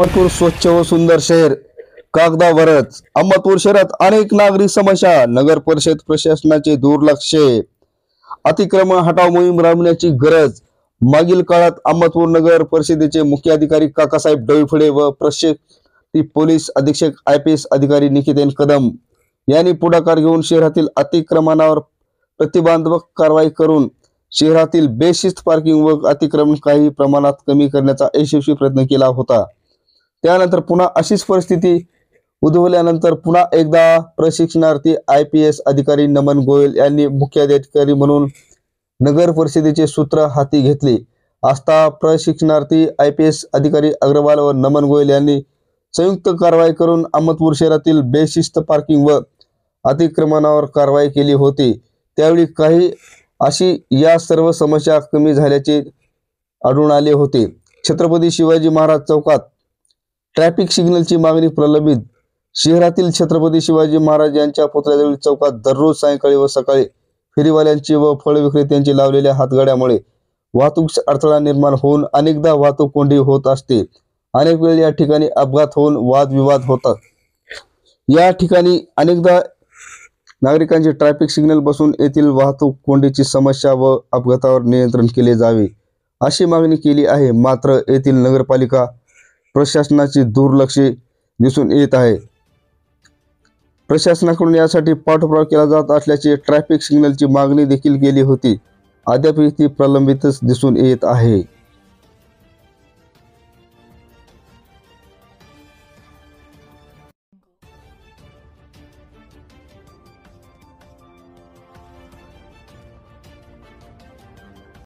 अहमदपूर स्वच्छ व सुंदर शहर कागदावरच. अहमदपूर शहरात अनेक नागरिक समस्या, नगर परिषद प्रशासनाचे दुर्लक्ष. अतिक्रमण हटाव मोहीम राबवण्याची गरज. मागील काळात अहमदपूर नगर परिषदेचे मुख्य अधिकारी काकासाहेब डोईफळे व प्रशिक्षित पोलीस अधीक्षक IPS अधिकारी निकेतन कदम यांनी पुढाकार घेऊन शहरातील अतिक्रमणावर प्रतिबंधात्मक कारवाई करून शहरातील बेशिस्त पार्किंग व अतिक्रमण काही प्रमाणात कमी करण्याचा यशस्वी प्रयत्न केला होता. त्यानंतर पुन्हा अशीच परिस्थिती उद्भवल्यानंतर पुन्हा एकदा प्रशिक्षणार्थी IPS अधिकारी नमन गोयल यांनी मुख्य अधिकारी म्हणून नगर परिषदेचे सूत्र हाती घेतले असता प्रशिक्षणार्थी IPS अधिकारी अग्रवाल व नमन गोयल यांनी संयुक्त कारवाई करून अहमदपूर शहरातील बेशिस्त पार्किंग व अतिक्रमणावर कारवाई केली होती. त्यावेळी काही अशी या सर्व समस्या कमी झाल्याचे आढळून आले होते. छत्रपती शिवाजी महाराज चौकात ट्रॅफिक सिग्नलची मागणी प्रलंबित. शहरातील छत्रपती शिवाजी महाराज यांच्या पुतळ्याजवळील चौकात दररोज सायंकाळी व सकाळी फेरीवाल्यांची व फळ विक्रेत्यांची लावलेल्या हातगाड्यामुळे वाहतूक अडथळा निर्माण होऊन अनेकदा वाहतूक कोंडी होत असते. अनेक वेळा या ठिकाणी अपघात होऊन वादविवाद होतात. या ठिकाणी अनेकदा नागरिकांचे ट्रॅफिक सिग्नल बसून येथील वाहतूक कोंडीची समस्या व अपघातावर नियंत्रण केले जावे अशी मागणी केली आहे. मात्र येथील नगरपालिका प्रशासनाचे दुर्लक्ष दिसून येत आहे. प्रशासनाकडून यासाठी पाठपुरावा केला जात असल्याचे ट्रॅफिक सिग्नलची मागणी देखील केली होती. अद्याप ती प्रलंबितच दिसून येत आहे.